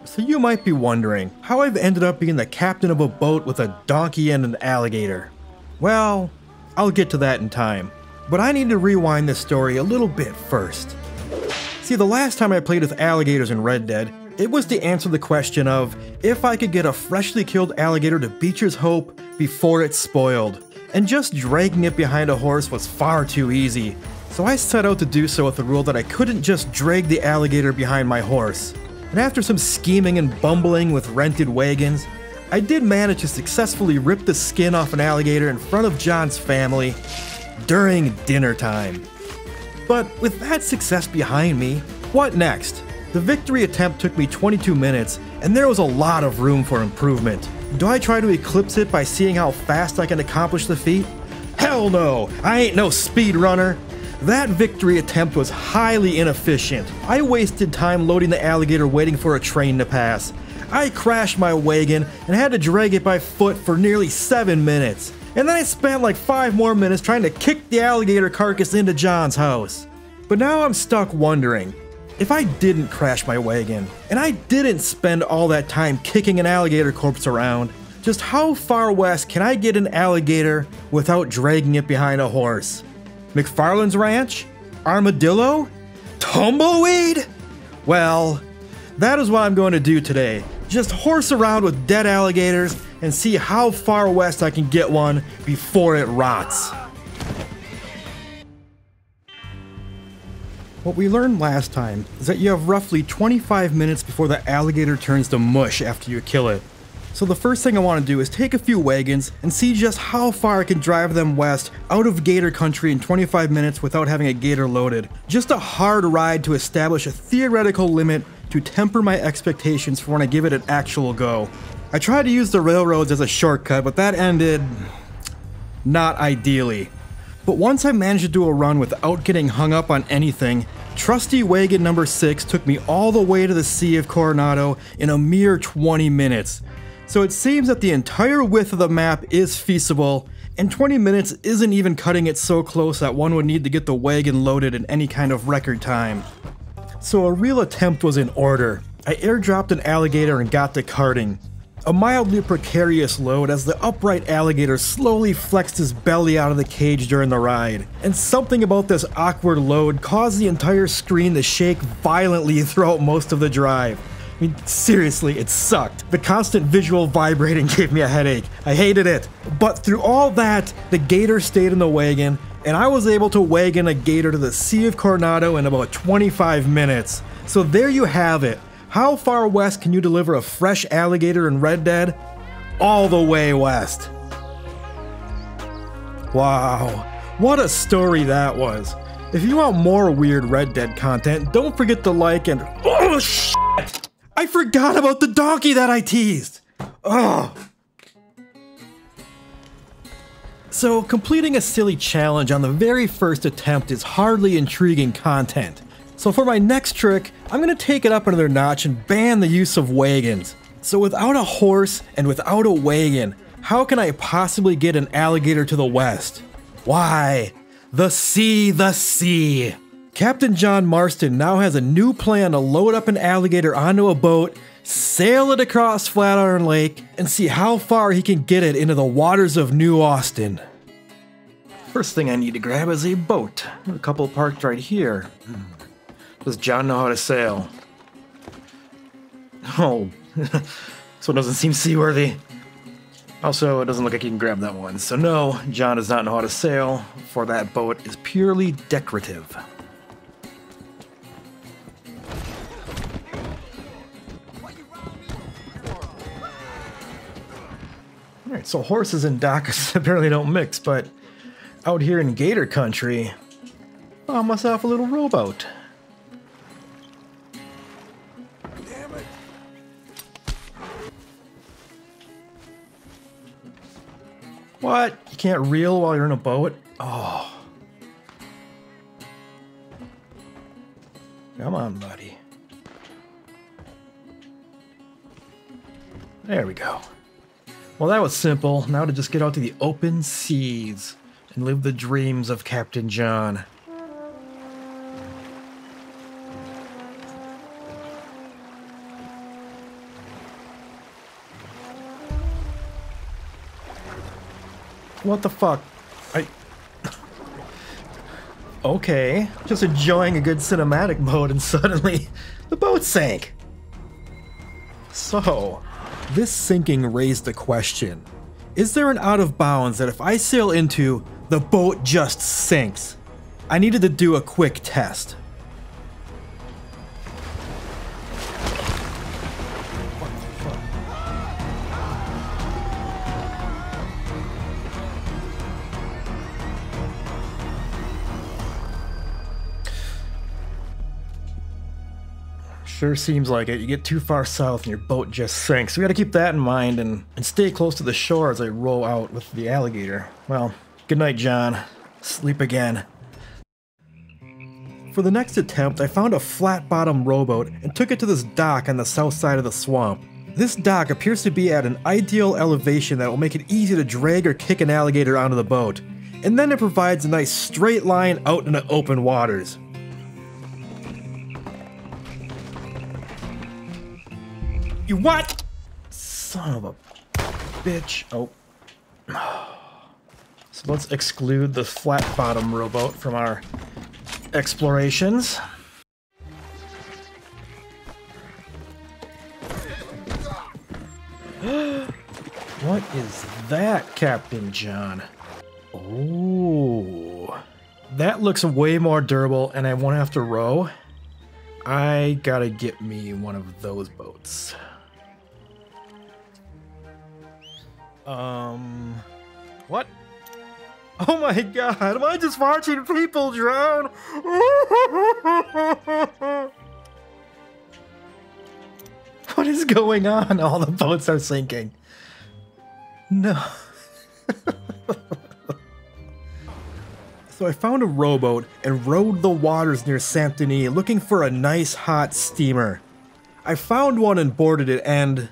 So you might be wondering how I've ended up being the captain of a boat with a donkey and an alligator. Well, I'll get to that in time. But I need to rewind this story a little bit first. See, the last time I played with alligators in Red Dead, it was to answer the question of if I could get a freshly killed alligator to Beecher's Hope before it's spoiled. And just dragging it behind a horse was far too easy. So I set out to do so with the rule that I couldn't just drag the alligator behind my horse. And after some scheming and bumbling with rented wagons, I did manage to successfully rip the skin off an alligator in front of John's family during dinner time. But with that success behind me, what next? The victory attempt took me 22 minutes, and there was a lot of room for improvement. Do I try to eclipse it by seeing how fast I can accomplish the feat? Hell no! I ain't no speed runner! That victory attempt was highly inefficient. I wasted time loading the alligator waiting for a train to pass. I crashed my wagon and had to drag it by foot for nearly 7 minutes. And then I spent like 5 more minutes trying to kick the alligator carcass into John's house. But now I'm stuck wondering, if I didn't crash my wagon, and I didn't spend all that time kicking an alligator corpse around, just how far west can I get an alligator without dragging it behind a horse? McFarland's Ranch? Armadillo? Tumbleweed? Well, that is what I'm going to do today. Just horse around with dead alligators and see how far west I can get one before it rots. What we learned last time is that you have roughly 25 minutes before the alligator turns to mush after you kill it. So the first thing I want to do is take a few wagons and see just how far I can drive them west out of gator country in 25 minutes without having a gator loaded. Just a hard ride to establish a theoretical limit to temper my expectations for when I give it an actual go. I tried to use the railroads as a shortcut, but that ended not ideally. But once I managed to do a run without getting hung up on anything, trusty wagon number 6 took me all the way to the Sea of Coronado in a mere 20 minutes. So it seems that the entire width of the map is feasible, and 20 minutes isn't even cutting it so close that one would need to get the wagon loaded in any kind of record time. So a real attempt was in order. I airdropped an alligator and got to carting. A mildly precarious load as the upright alligator slowly flexed his belly out of the cage during the ride. And something about this awkward load caused the entire screen to shake violently throughout most of the drive. I mean, seriously, it sucked. The constant visual vibrating gave me a headache. I hated it. But through all that, the gator stayed in the wagon, and I was able to wagon a gator to the Sea of Coronado in about 25 minutes. So there you have it. How far west can you deliver a fresh alligator in Red Dead? All the way west. Wow, what a story that was. If you want more weird Red Dead content, don't forget to like and... Oh, shit! I forgot about the donkey that I teased! Ugh. So, completing a silly challenge on the very first attempt is hardly intriguing content. So for my next trick, I'm going to take it up another notch and ban the use of wagons. So without a horse and without a wagon, how can I possibly get an alligator to the west? Why? The sea, the sea! Captain John Marston now has a new plan to load up an alligator onto a boat, sail it across Flatiron Lake, and see how far he can get it into the waters of New Austin. First thing I need to grab is a boat. A couple parked right here. Does John know how to sail? Oh, this one doesn't seem seaworthy. Also, it doesn't look like you can grab that one. So no, John does not know how to sail, for that boat is purely decorative. Alright, so horses and docks apparently don't mix, but out here in Gator Country, I found myself a little rowboat. What? You can't reel while you're in a boat? Oh. Come on, buddy. There we go. Well, that was simple. Now to just get out to the open seas and live the dreams of Captain John. What the fuck? Okay, just enjoying a good cinematic mode and suddenly the boat sank. So, this sinking raised the question. Is there an out of bounds that if I sail into, the boat just sinks? I needed to do a quick test. Sure seems like it. You get too far south and your boat just sinks. So we gotta keep that in mind and stay close to the shore as I row out with the alligator. Well, good night, John. Sleep again. For the next attempt, I found a flat-bottom rowboat and took it to this dock on the south side of the swamp. This dock appears to be at an ideal elevation that will make it easy to drag or kick an alligator onto the boat. And then it provides a nice straight line out into open waters. You what? Son of a bitch. Oh. So let's exclude the flat bottom rowboat from our explorations. What is that, Captain John? Oh. That looks way more durable and I won't have to row. I gotta get me one of those boats. What? Oh my god, am I just watching people drown? What is going on? All the boats are sinking. No. So I found a rowboat and rowed the waters near Saint Denis looking for a nice hot steamer. I found one and boarded it and...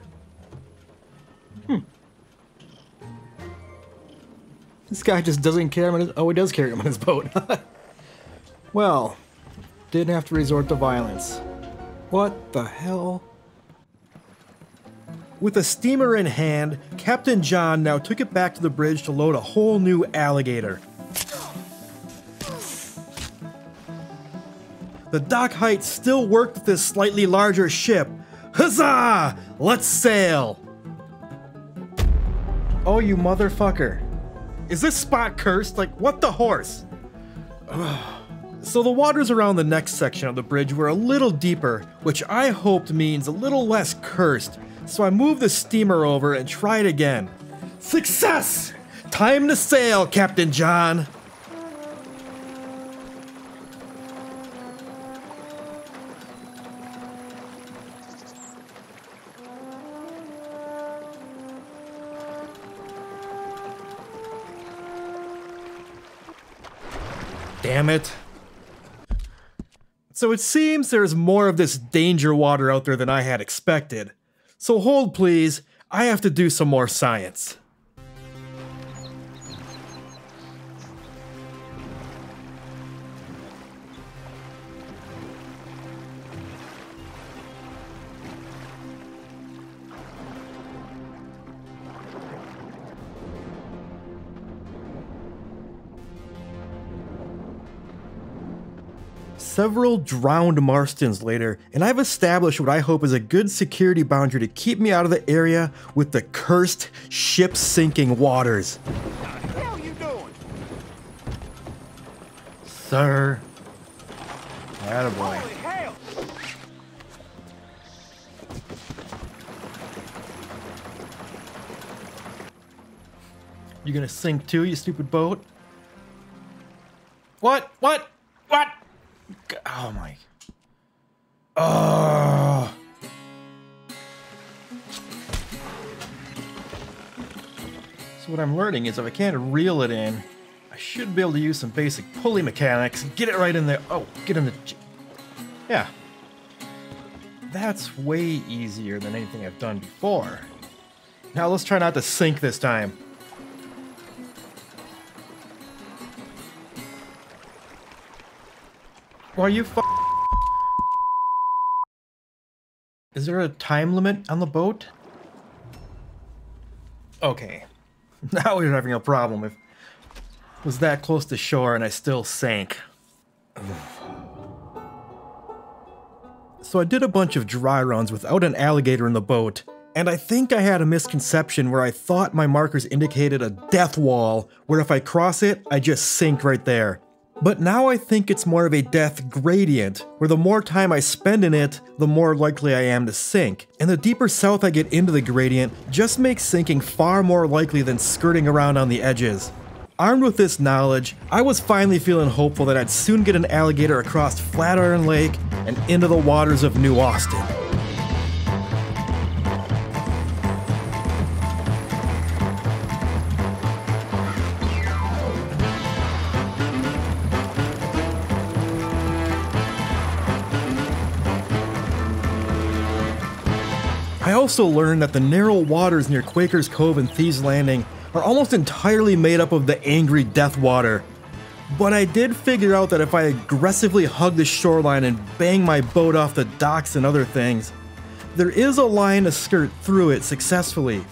This guy just doesn't care him on his... Oh, he does carry him on his boat. Well, didn't have to resort to violence. What the hell? With a steamer in hand, Captain John now took it back to the bridge to load a whole new alligator. The dock height still worked with this slightly larger ship. Huzzah! Let's sail! Oh, you motherfucker. Is this spot cursed? Like, what the horse? So the waters around the next section of the bridge were a little deeper, which I hoped means a little less cursed. So I moved the steamer over and tried again. Success! Time to sail, Captain John! Damn it. So it seems there's more of this danger water out there than I had expected. So hold please, I have to do some more science. Several drowned Marstons later, and I've established what I hope is a good security boundary to keep me out of the area with the cursed ship-sinking waters. What the hell you doing? Sir. Attaboy. Holy hell! You gonna sink too, you stupid boat? What? What? What? Oh my. Oh. So what I'm learning is if I can't reel it in, I should be able to use some basic pulley mechanics and get it right in there. Oh, get in the... Yeah. That's way easier than anything I've done before. Now let's try not to sink this time. Are you Is there a time limit on the boat? Okay. Now we're having a problem. If it was that close to shore and I still sank. So I did a bunch of dry runs without an alligator in the boat, and I think I had a misconception where I thought my markers indicated a death wall, where if I cross it, I just sink right there. But now I think it's more of a death gradient, where the more time I spend in it, the more likely I am to sink. And the deeper south I get into the gradient just makes sinking far more likely than skirting around on the edges. Armed with this knowledge, I was finally feeling hopeful that I'd soon get an alligator across Flatiron Lake and into the waters of New Austin. I also learned that the narrow waters near Quaker's Cove and Thieves Landing are almost entirely made up of the angry death water. But I did figure out that if I aggressively hug the shoreline and bang my boat off the docks and other things, there is a line to skirt through it successfully.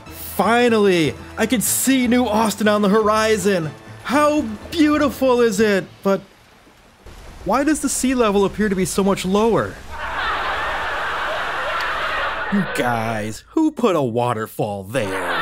Finally, I can see New Austin on the horizon! How beautiful is it? But why does the sea level appear to be so much lower? You guys, who put a waterfall there?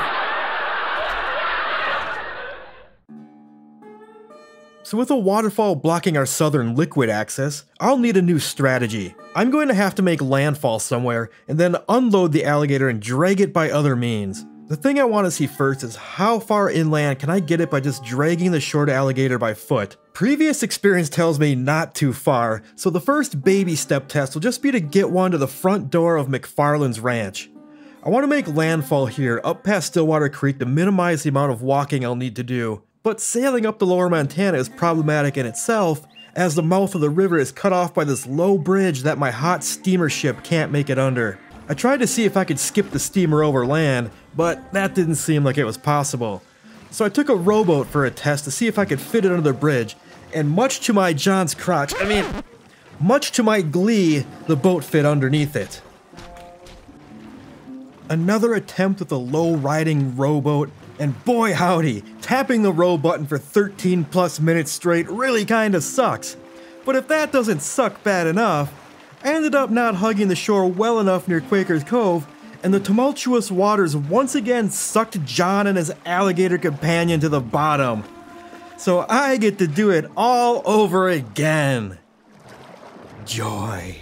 So with a waterfall blocking our southern liquid access, I'll need a new strategy. I'm going to have to make landfall somewhere and then unload the alligator and drag it by other means. The thing I want to see first is how far inland can I get it by just dragging the short alligator by foot. Previous experience tells me not too far, so the first baby step test will just be to get one to the front door of McFarland's ranch. I want to make landfall here up past Stillwater Creek to minimize the amount of walking I'll need to do, but sailing up the lower Montana is problematic in itself, as the mouth of the river is cut off by this low bridge that my hot steamer ship can't make it under. I tried to see if I could skip the steamer over land, but that didn't seem like it was possible. So I took a rowboat for a test to see if I could fit it under the bridge, and much to my much to my glee, the boat fit underneath it. Another attempt with a low-riding rowboat, and boy howdy, tapping the row button for 13 plus minutes straight really kinda sucks. But if that doesn't suck bad enough, I ended up not hugging the shore well enough near Quaker's Cove, and the tumultuous waters once again sucked John and his alligator companion to the bottom. So I get to do it all over again. Joy.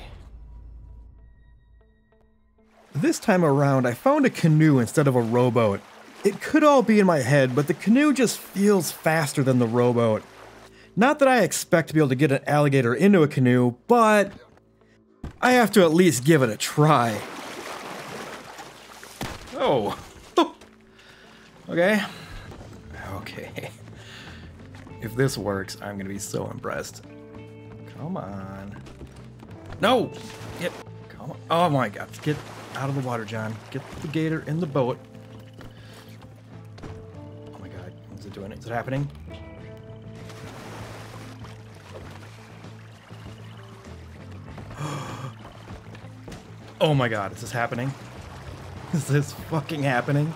This time around, I found a canoe instead of a rowboat. It could all be in my head, but the canoe just feels faster than the rowboat. Not that I expect to be able to get an alligator into a canoe, but I have to at least give it a try. Oh. Okay. Okay. If this works, I'm gonna be so impressed. Come on. No! Get, come on. Oh my god. Get out of the water, John. Get the gator in the boat. Oh my god. Is it doing it? Is it happening? Oh my god, is this happening? Is this fucking happening?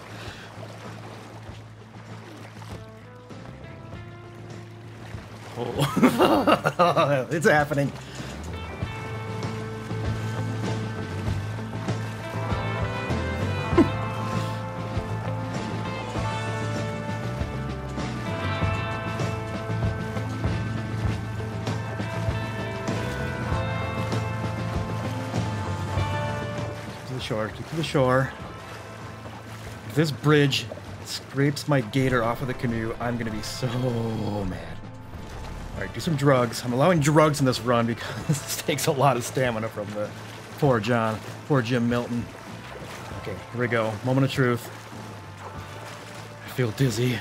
Oh. It's happening. To the shore. If this bridge scrapes my gator off of the canoe, I'm gonna be so mad. Alright, do some drugs. I'm allowing drugs in this run because this takes a lot of stamina from the poor John, poor Jim Milton. Okay, here we go. Moment of truth. I feel dizzy.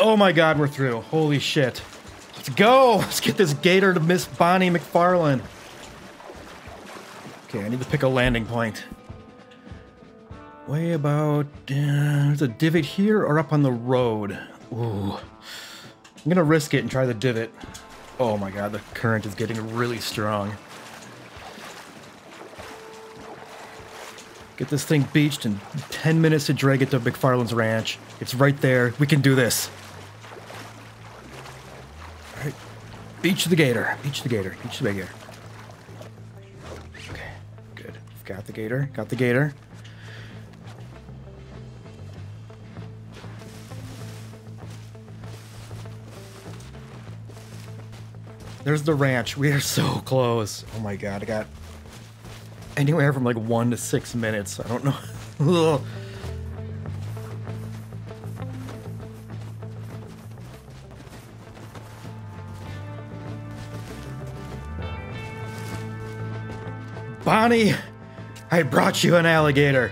Oh my god, we're through. Holy shit. Let's go! Let's get this gator to Miss Bonnie McFarland. Okay, I need to pick a landing point. Way about... there's a divot here or up on the road? Ooh. I'm gonna risk it and try the divot. Oh my god, the current is getting really strong. Get this thing beached in 10 minutes to drag it to McFarland's ranch. It's right there. We can do this. All right. Beach the gator. Beach the gator. Beach the gator. Okay, good. Got the gator. Got the gator. There's the ranch. We are so close. Oh my god, I got anywhere from like 1 to 6 minutes. I don't know. Bonnie, I brought you an alligator.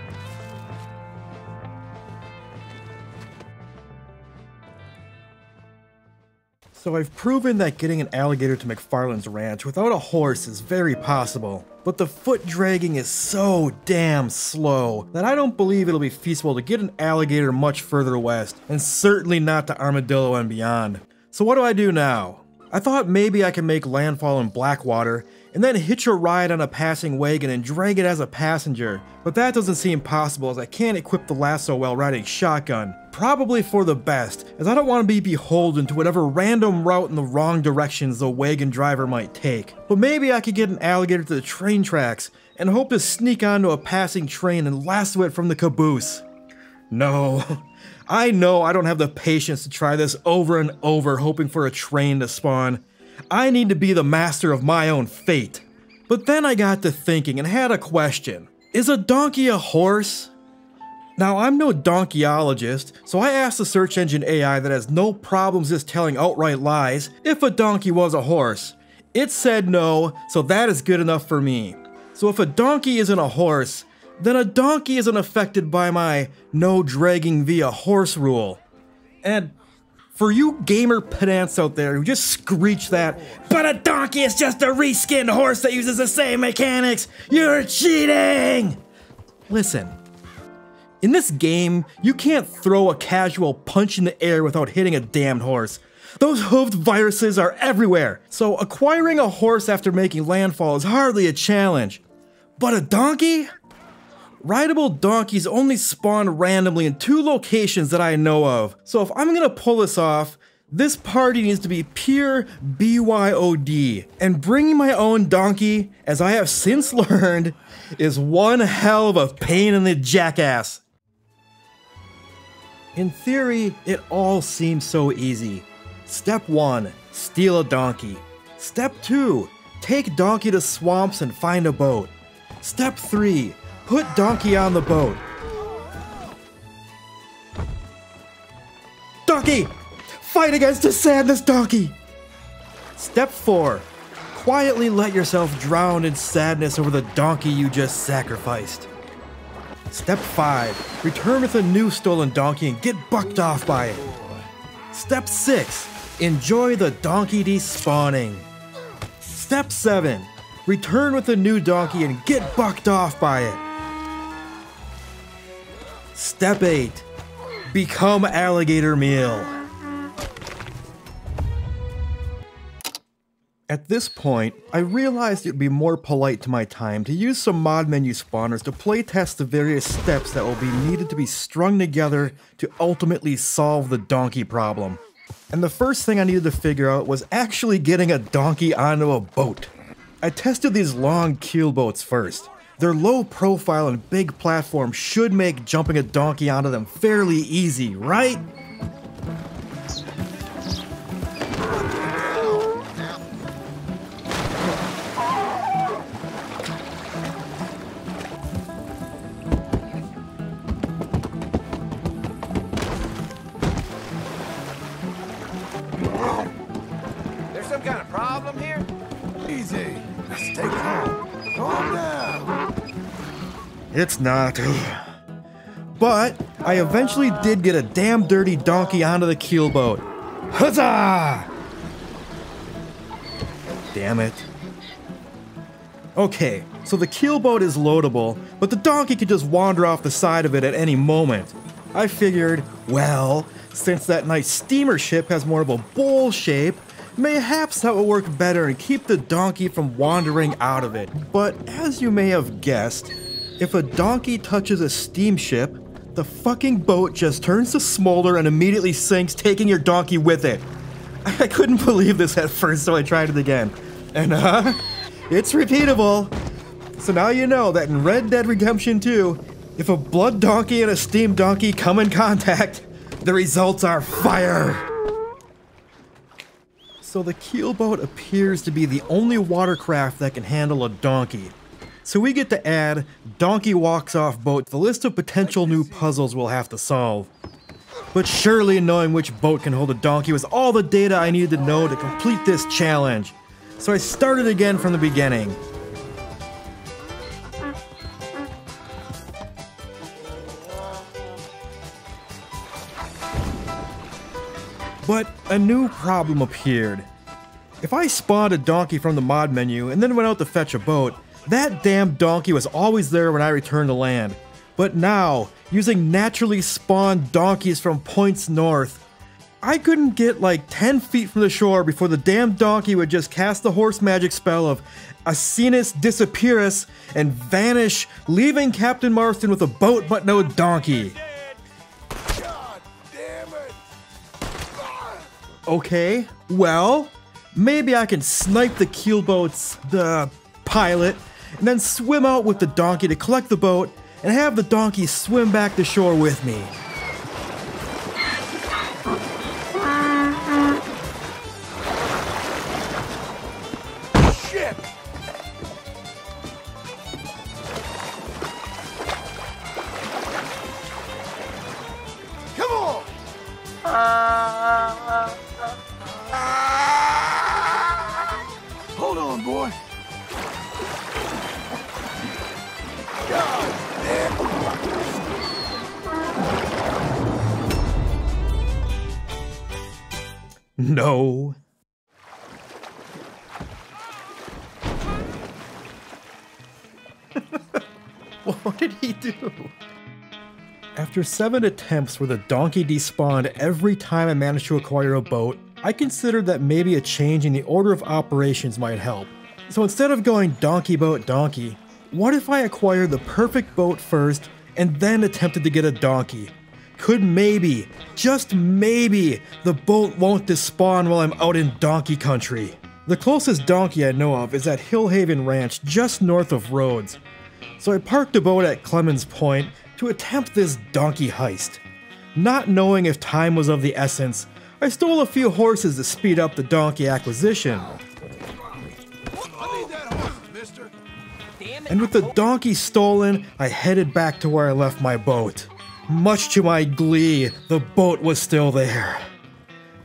So I've proven that getting an alligator to McFarland's ranch without a horse is very possible, but the foot dragging is so damn slow that I don't believe it'll be feasible to get an alligator much further west, and certainly not to Armadillo and beyond. So what do I do now? I thought maybe I could make landfall in Blackwater and then hitch a ride on a passing wagon and drag it as a passenger, but that doesn't seem possible as I can't equip the lasso while riding shotgun. Probably for the best, as I don't want to be beholden to whatever random route in the wrong directions the wagon driver might take. But maybe I could get an alligator to the train tracks and hope to sneak onto a passing train and lasso it from the caboose. No, I know I don't have the patience to try this over and over hoping for a train to spawn. I need to be the master of my own fate. But then I got to thinking and had a question. Is a donkey a horse? Now, I'm no donkeyologist, so I asked the search engine AI that has no problems just telling outright lies if a donkey was a horse. It said no, so that is good enough for me. So if a donkey isn't a horse, then a donkey isn't affected by my no dragging via horse rule. And for you gamer pedants out there who just screech that, but a donkey is just a reskinned horse that uses the same mechanics, you're cheating! Listen. In this game, you can't throw a casual punch in the air without hitting a damned horse. Those hooved viruses are everywhere, so acquiring a horse after making landfall is hardly a challenge. But a donkey? Rideable donkeys only spawn randomly in 2 locations that I know of, so if I'm gonna pull this off, this party needs to be pure BYOD, and bringing my own donkey, as I have since learned, is one hell of a pain in the jackass. In theory, it all seems so easy. Step 1, steal a donkey. Step 2, take donkey to swamps and find a boat. Step 3, put donkey on the boat. Donkey! Fight against the sadness, donkey! Step 4, quietly let yourself drown in sadness over the donkey you just sacrificed. Step 5, return with a new stolen donkey and get bucked off by it. Step 6, enjoy the donkey despawning. Step 7, return with a new donkey and get bucked off by it. Step 8, become alligator meal. At this point, I realized it would be more polite to my time to use some mod menu spawners to playtest the various steps that will be needed to be strung together to ultimately solve the donkey problem. And the first thing I needed to figure out was actually getting a donkey onto a boat. I tested these long keel boats first. Their low profile and big platform should make jumping a donkey onto them fairly easy, right? There's some kind of problem here? Easy. Stay calm. Calm down. It's not. But I eventually did get a damn dirty donkey onto the keel boat. Huzzah! Damn it. Okay, so the keel boat is loadable, but the donkey could just wander off the side of it at any moment. I figured, well, since that nice steamer ship has more of a bowl shape, mayhaps that will work better and keep the donkey from wandering out of it. But as you may have guessed, If a donkey touches a steamship, the fucking boat just turns to smolder and immediately sinks, taking your donkey with it. I couldn't believe this at first, so I tried it again. And it's repeatable. So now you know that in Red Dead Redemption 2, if a blood donkey and a steam donkey come in contact, the results are fire. So the keelboat appears to be the only watercraft that can handle a donkey. So we get to add donkey walks off boat to the list of potential new puzzles we'll have to solve. But surely knowing which boat can hold a donkey was all the data I needed to know to complete this challenge. So I started again from the beginning. But a new problem appeared. If I spawned a donkey from the mod menu and then went out to fetch a boat, that damn donkey was always there when I returned to land. But now, using naturally spawned donkeys from points north, I couldn't get like 10 feet from the shore before the damn donkey would just cast the horse magic spell of Asinus Disappearus and vanish, leaving Captain Marston with a boat but no donkey. God damn it! Okay, well, maybe I can snipe the keelboat's pilot and then swim out with the donkey to collect the boat and have the donkey swim back to shore with me. Shit! Come on! Hold on, boy. God damn. No. What did he do? After 7 attempts where the donkey despawned every time I managed to acquire a boat, I considered that maybe a change in the order of operations might help. So instead of going donkey boat donkey, what if I acquired the perfect boat first and then attempted to get a donkey? Could maybe, just maybe, the boat won't despawn while I'm out in donkey country. The closest donkey I know of is at Hillhaven Ranch just north of Rhodes. So I parked the boat at Clemens Point to attempt this donkey heist. Not knowing if time was of the essence, I stole a few horses to speed up the donkey acquisition. I need that horse, mister. And with the donkey stolen, I headed back to where I left my boat. Much to my glee, the boat was still there.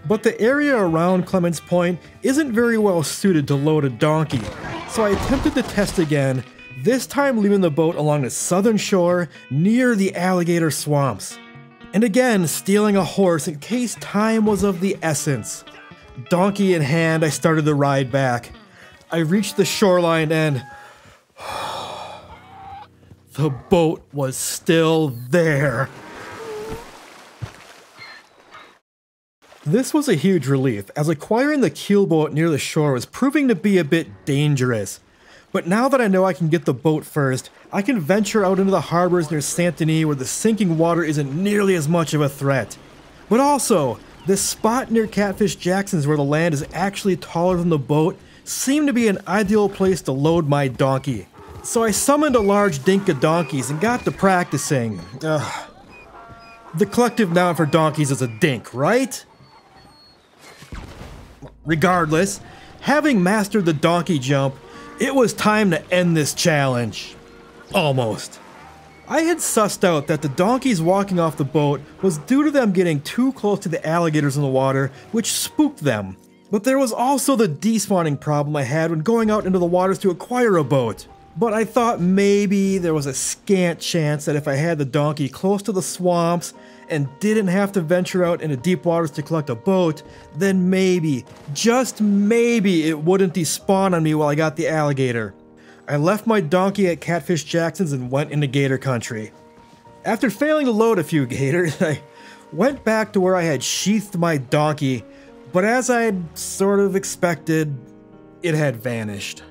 But the area around Clemens Point isn't very well suited to load a donkey, so I attempted to test again, this time leaving the boat along the southern shore near the alligator swamps. And again, stealing a horse in case time was of the essence. Donkey in hand, I started the ride back. I reached the shoreline and the boat was still there. This was a huge relief, as acquiring the keelboat near the shore was proving to be a bit dangerous. But now that I know I can get the boat first, I can venture out into the harbors near Saint-Denis where the sinking water isn't nearly as much of a threat. But also, this spot near Catfish Jackson's where the land is actually taller than the boat seemed to be an ideal place to load my donkey. So I summoned a large dink of donkeys and got to practicing. The collective noun for donkeys is a dink, right? Regardless, having mastered the donkey jump, it was time to end this challenge. Almost. I had sussed out that the donkeys walking off the boat was due to them getting too close to the alligators in the water, which spooked them. But there was also the despawning problem I had when going out into the waters to acquire a boat. But I thought maybe there was a scant chance that if I had the donkey close to the swamps and didn't have to venture out into deep waters to collect a boat, then maybe, just maybe, it wouldn't despawn on me while I got the alligator. I left my donkey at Catfish Jackson's and went into gator country. After failing to load a few gators, I went back to where I had sheathed my donkey, but as I had sort of expected, it had vanished.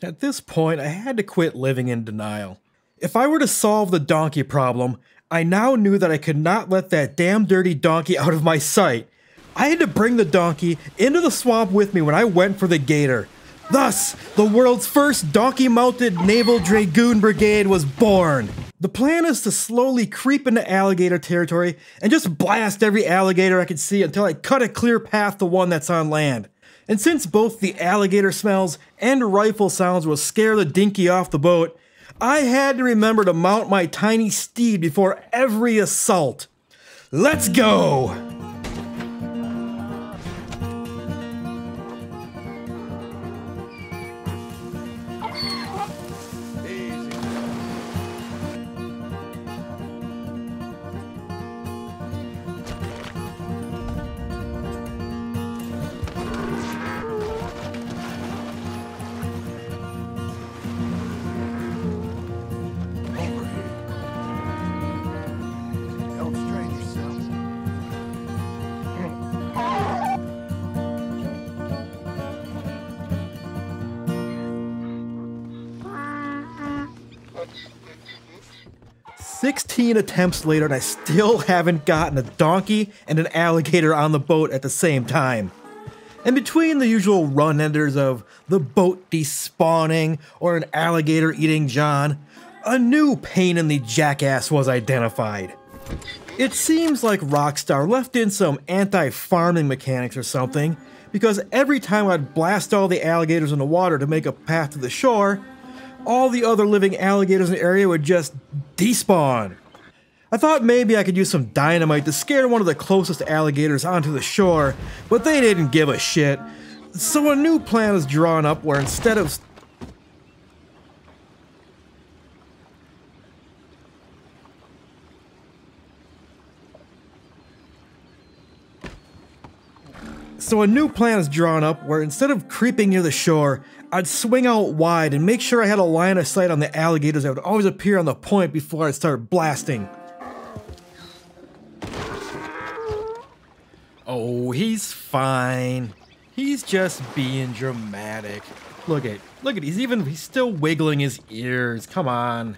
At this point, I had to quit living in denial. If I were to solve the donkey problem, I now knew that I could not let that damn dirty donkey out of my sight. I had to bring the donkey into the swamp with me when I went for the gator. Thus, the world's first donkey-mounted Naval Dragoon Brigade was born. The plan is to slowly creep into alligator territory and just blast every alligator I could see until I cut a clear path to one that's on land. And since both the alligator smells and rifle sounds will scare the dinky off the boat, I had to remember to mount my tiny steed before every assault. Let's go! Don't strain yourself. 16 attempts later and I still haven't gotten a donkey and an alligator on the boat at the same time. And between the usual run-enders of the boat despawning or an alligator eating John, a new pain in the jackass was identified. It seems like Rockstar left in some anti-farming mechanics or something, because every time I'd blast all the alligators in the water to make a path to the shore, all the other living alligators in the area would just despawn. I thought maybe I could use some dynamite to scare one of the closest alligators onto the shore, but they didn't give a shit. So a new plan is drawn up where instead of creeping near the shore, I'd swing out wide and make sure I had a line of sight on the alligators that would always appear on the point before I'd start blasting. Oh, he's fine. He's just being dramatic. Look at, he's still wiggling his ears. Come on.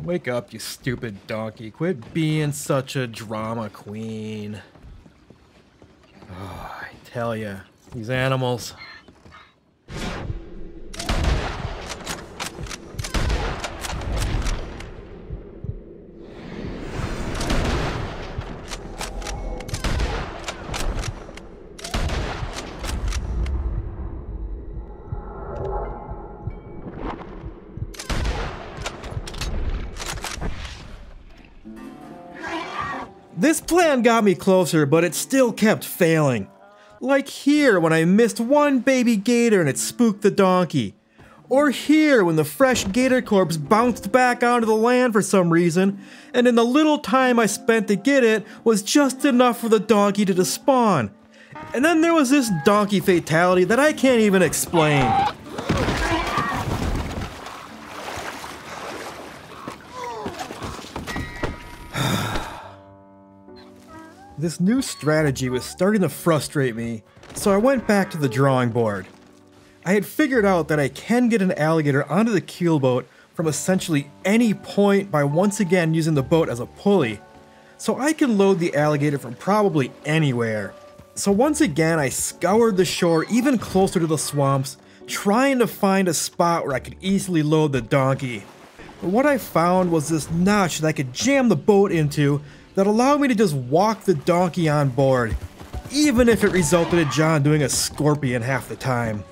Wake up, you stupid donkey. Quit being such a drama queen. Oh, I tell ya, these animals. This plan got me closer, but it still kept failing. Like here when I missed one baby gator and it spooked the donkey. Or here when the fresh gator corpse bounced back onto the land for some reason, and in the little time I spent to get it was just enough for the donkey to despawn. And then there was this donkey fatality that I can't even explain. This new strategy was starting to frustrate me, so I went back to the drawing board. I had figured out that I can get an alligator onto the keelboat from essentially any point by once again using the boat as a pulley, so I can load the alligator from probably anywhere. So once again I scoured the shore even closer to the swamps, trying to find a spot where I could easily load the donkey. But what I found was this notch that I could jam the boat into that allowed me to just walk the donkey on board, even if it resulted in John doing a scorpion half the time.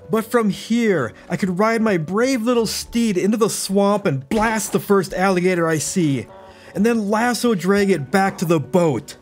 But from here, I could ride my brave little steed into the swamp and blast the first alligator I see, and then lasso drag it back to the boat.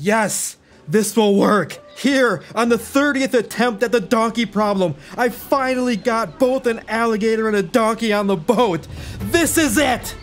Yes, this will work. Here, on the 30th attempt at the donkey problem, I finally got both an alligator and a donkey on the boat. This is it!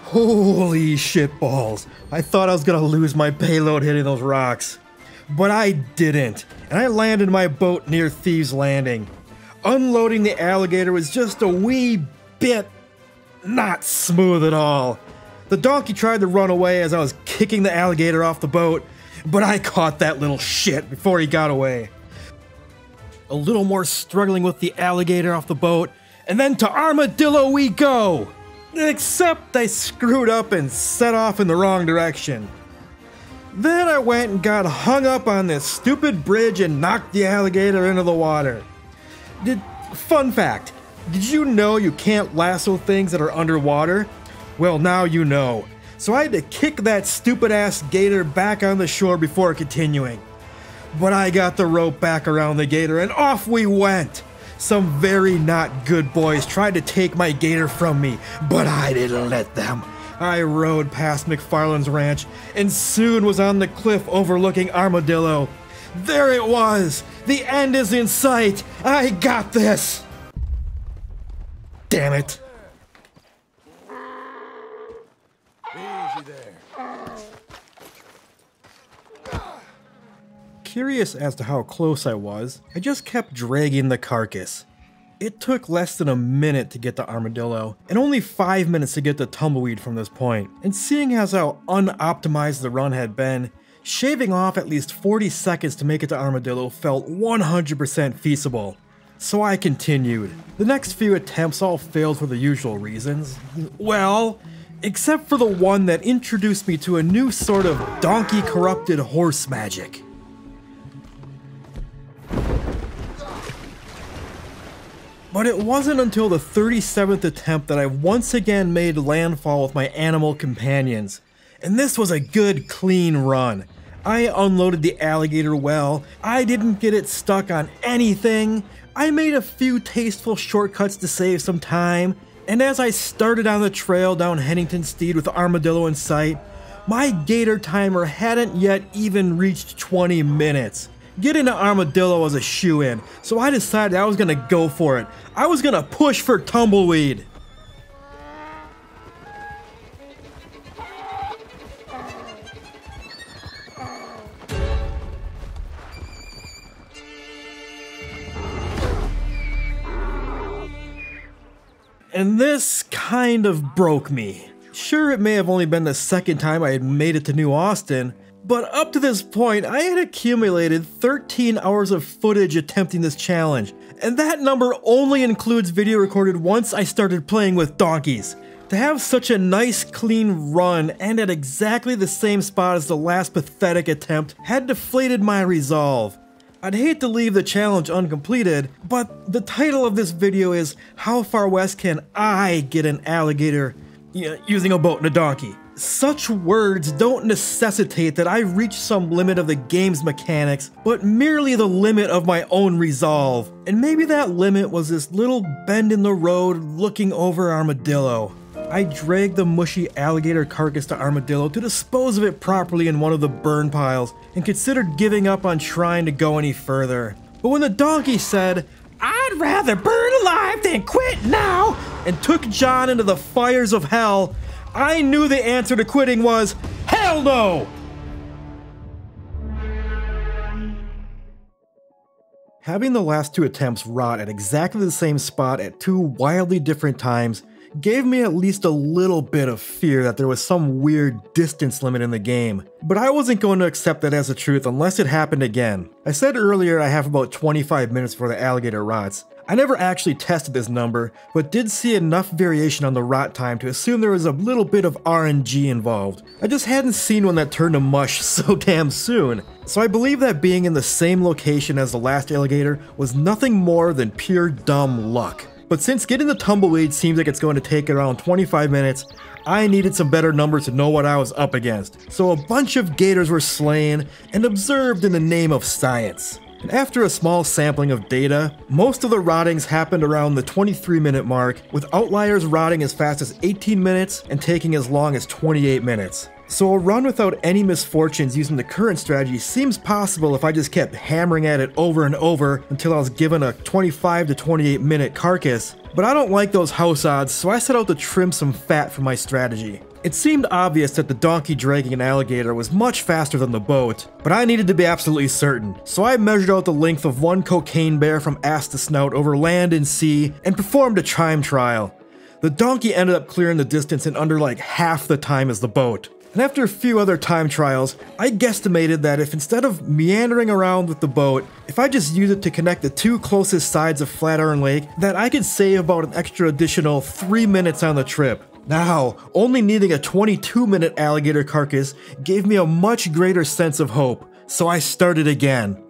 Holy shitballs. I thought I was gonna lose my payload hitting those rocks. But I didn't, and I landed my boat near Thieves Landing. Unloading the alligator was just a wee bit not smooth at all. The donkey tried to run away as I was kicking the alligator off the boat, but I caught that little shit before he got away. A little more struggling with the alligator off the boat, and then to Armadillo we go! Except I screwed up and set off in the wrong direction. Then I went and got hung up on this stupid bridge and knocked the alligator into the water. Fun fact, did you know you can't lasso things that are underwater? Well, now you know. So I had to kick that stupid ass gator back on the shore before continuing. But I got the rope back around the gator and off we went. Some very not good boys tried to take my gator from me, but I didn't let them. I rode past McFarland's ranch and soon was on the cliff overlooking Armadillo. There it was! The end is in sight! I got this! Damn it. Easy there. Curious as to how close I was, I just kept dragging the carcass. It took less than a minute to get to Armadillo, and only 5 minutes to get to Tumbleweed from this point. And seeing as how unoptimized the run had been, shaving off at least 40 seconds to make it to Armadillo felt 100% feasible. So I continued. The next few attempts all failed for the usual reasons. Well, except for the one that introduced me to a new sort of donkey-corrupted horse magic. But it wasn't until the 37th attempt that I once again made landfall with my animal companions. And this was a good, clean run. I unloaded the alligator well, I didn't get it stuck on anything, I made a few tasteful shortcuts to save some time, and as I started on the trail down Hennington Steed with Armadillo in sight, my gator timer hadn't yet even reached 20 minutes. Getting to Armadillo was a shoo-in, so I decided I was gonna go for it. I was gonna push for Tumbleweed. And this kind of broke me. Sure, it may have only been the second time I had made it to New Austin, but up to this point, I had accumulated 13 hours of footage attempting this challenge, and that number only includes video recorded once I started playing with donkeys. To have such a nice clean run and at exactly the same spot as the last pathetic attempt had deflated my resolve. I'd hate to leave the challenge uncompleted, but the title of this video is How Far West Can I Get an Alligator Using a Boat and a Donkey? Such words don't necessitate that I reach some limit of the game's mechanics, but merely the limit of my own resolve. And maybe that limit was this little bend in the road looking over Armadillo. I dragged the mushy alligator carcass to Armadillo to dispose of it properly in one of the burn piles, and considered giving up on trying to go any further. But when the donkey said, "I'd rather burn alive than quit now," and took John into the fires of hell, I knew the answer to quitting was, hell no! Having the last two attempts rot at exactly the same spot at two wildly different times gave me at least a little bit of fear that there was some weird distance limit in the game, but I wasn't going to accept that as the truth unless it happened again. I said earlier I have about 25 minutes before the alligator rots. I never actually tested this number, but did see enough variation on the rot time to assume there was a little bit of RNG involved. I just hadn't seen one that turned to mush so damn soon. So I believe that being in the same location as the last alligator was nothing more than pure dumb luck. But since getting the tumbleweed seems like it's going to take around 25 minutes, I needed some better numbers to know what I was up against. So a bunch of gators were slain and observed in the name of science. And after a small sampling of data, most of the rottings happened around the 23-minute mark, with outliers rotting as fast as 18 minutes and taking as long as 28 minutes. So a run without any misfortunes using the current strategy seems possible if I just kept hammering at it over and over until I was given a 25 to 28 minute carcass, but I don't like those house odds, so I set out to trim some fat for my strategy. It seemed obvious that the donkey dragging an alligator was much faster than the boat, but I needed to be absolutely certain, so I measured out the length of one cocaine bear from ass to snout over land and sea and performed a time trial. The donkey ended up clearing the distance in under like half the time as the boat. And after a few other time trials, I guesstimated that if instead of meandering around with the boat, if I just use it to connect the two closest sides of Flatiron Lake, that I could save about an extra additional 3 minutes on the trip. Now, only needing a 22-minute alligator carcass gave me a much greater sense of hope, so I started again.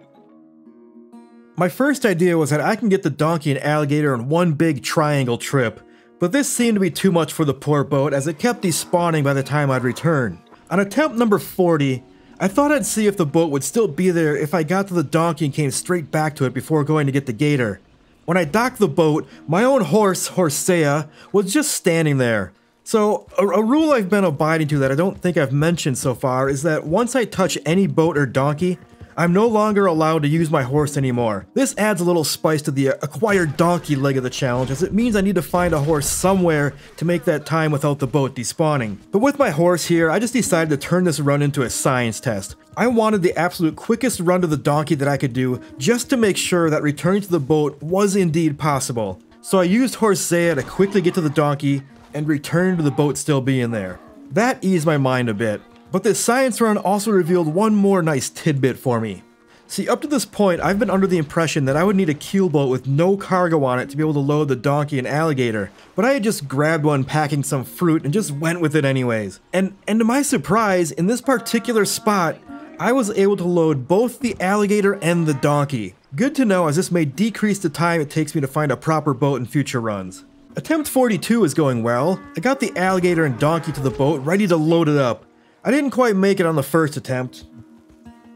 My first idea was that I can get the donkey and alligator in one big triangle trip, but this seemed to be too much for the poor boat as it kept despawning by the time I'd return. On attempt number 40, I thought I'd see if the boat would still be there if I got to the donkey and came straight back to it before going to get the gator. When I docked the boat, my own horse, Horsea, was just standing there. So, a rule I've been abiding to that I don't think I've mentioned so far is that once I touch any boat or donkey, I'm no longer allowed to use my horse anymore. This adds a little spice to the acquired donkey leg of the challenge, as it means I need to find a horse somewhere to make that time without the boat despawning. But with my horse here, I just decided to turn this run into a science test. I wanted the absolute quickest run to the donkey that I could do, just to make sure that returning to the boat was indeed possible. So I used Horsea to quickly get to the donkey, and return to the boat still being there. That eased my mind a bit. But this science run also revealed one more nice tidbit for me. See, up to this point, I've been under the impression that I would need a keelboat with no cargo on it to be able to load the donkey and alligator, but I had just grabbed one packing some fruit and just went with it anyways. And to my surprise, in this particular spot, I was able to load both the alligator and the donkey. Good to know, as this may decrease the time it takes me to find a proper boat in future runs. Attempt 42 is going well. I got the alligator and donkey to the boat, ready to load it up. I didn't quite make it on the first attempt,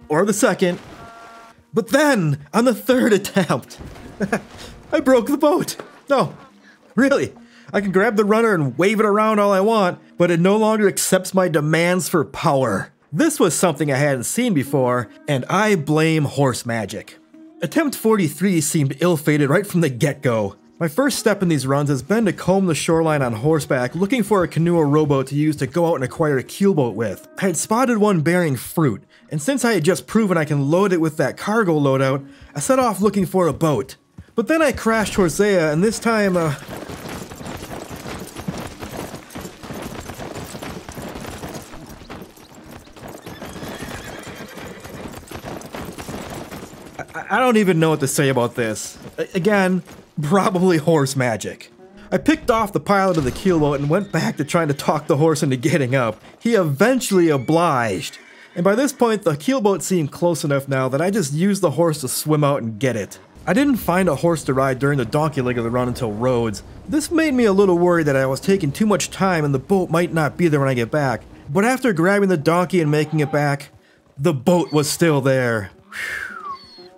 or the second, but then, on the third attempt, I broke the boat. No, really, I can grab the runner and wave it around all I want, but it no longer accepts my demands for power. This was something I hadn't seen before, and I blame horse magic. Attempt 43 seemed ill-fated right from the get-go. My first step in these runs has been to comb the shoreline on horseback, looking for a canoe or rowboat to use to go out and acquire a keelboat with. I had spotted one bearing fruit, and since I had just proven I can load it with that cargo loadout, I set off looking for a boat. But then I crashed Horsea, and this time, I don't even know what to say about this. Again, probably horse magic. I picked off the pilot of the keelboat and went back to trying to talk the horse into getting up. He eventually obliged. And by this point, the keelboat seemed close enough now that I just used the horse to swim out and get it. I didn't find a horse to ride during the donkey leg of the run until Rhodes. This made me a little worried that I was taking too much time and the boat might not be there when I get back. But after grabbing the donkey and making it back, the boat was still there. Whew.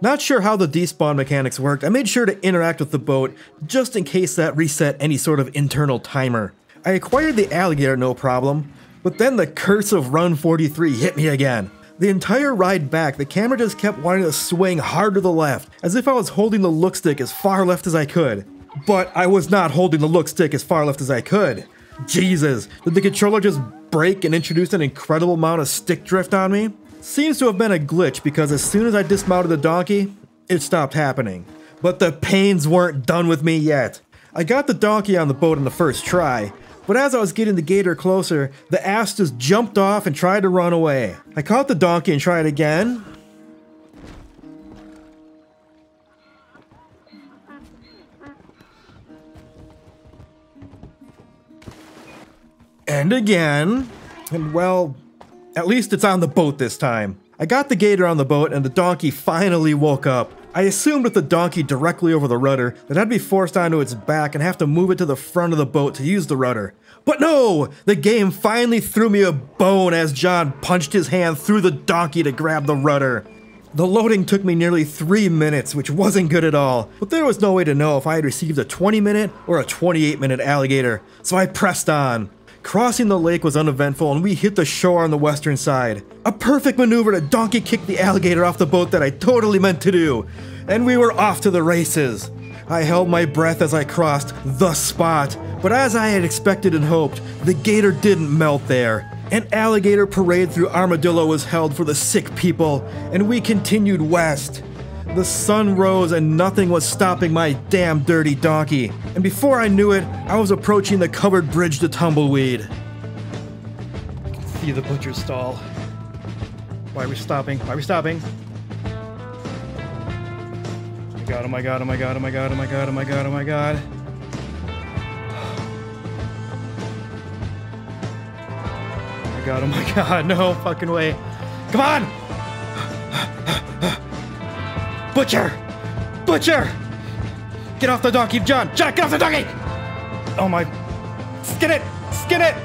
Not sure how the despawn mechanics worked. I made sure to interact with the boat just in case that reset any sort of internal timer. I acquired the alligator no problem, but then the curse of run 43 hit me again. The entire ride back, the camera just kept wanting to swing hard to the left, as if I was holding the look stick as far left as I could. But I was not holding the look stick as far left as I could. Jesus, did the controller just break and introduce an incredible amount of stick drift on me? Seems to have been a glitch because as soon as I dismounted the donkey, it stopped happening. But the pains weren't done with me yet. I got the donkey on the boat in the first try, but as I was getting the gator closer, the ass just jumped off and tried to run away. I caught the donkey and tried again. And again. And well, at least it's on the boat this time. I got the gator on the boat and the donkey finally woke up. I assumed with the donkey directly over the rudder that I'd be forced onto its back and have to move it to the front of the boat to use the rudder. But no! The game finally threw me a bone as John punched his hand through the donkey to grab the rudder. The loading took me nearly 3 minutes, which wasn't good at all, but there was no way to know if I had received a 20-minute or a 28-minute alligator, so I pressed on. Crossing the lake was uneventful and we hit the shore on the western side. A perfect maneuver to donkey kick the alligator off the boat that I totally meant to do. And we were off to the races. I held my breath as I crossed the spot, but as I had expected and hoped, the gator didn't melt there. An alligator parade through Armadillo was held for the sick people, and we continued west. The sun rose and nothing was stopping my damn dirty donkey. And before I knew it, I was approaching the covered bridge to Tumbleweed. I can see the butcher's stall. Why are we stopping? Why are we stopping? Oh my god, oh my god, oh my god, oh my god, oh my god, oh my god, oh my god. Oh my god, oh my god, no fucking way. Come on! Butcher! Butcher! Get off the donkey, John! John, get off the donkey! Oh my... Skin it! Skin it!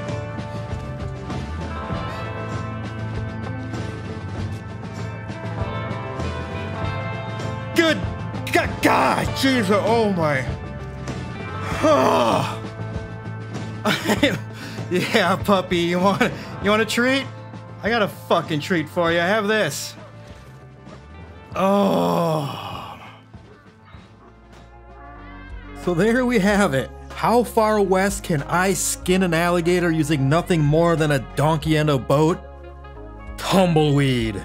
Good... God, Jesus, oh my... Oh. Yeah, puppy, you want a treat? I got a fucking treat for you. I have this. Oh. So there we have it. How far west can I skin an alligator using nothing more than a donkey and a boat? Tumbleweed.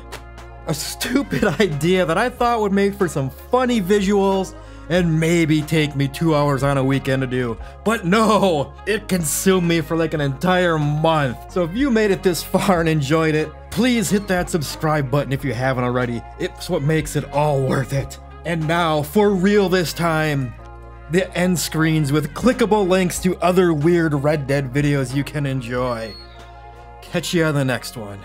A stupid idea that I thought would make for some funny visuals and maybe take me 2 hours on a weekend to do. But no, it consumed me for like an entire month. So if you made it this far and enjoyed it, please hit that subscribe button if you haven't already. It's what makes it all worth it. And now, for real this time, the end screens with clickable links to other weird Red Dead videos you can enjoy. Catch you on the next one.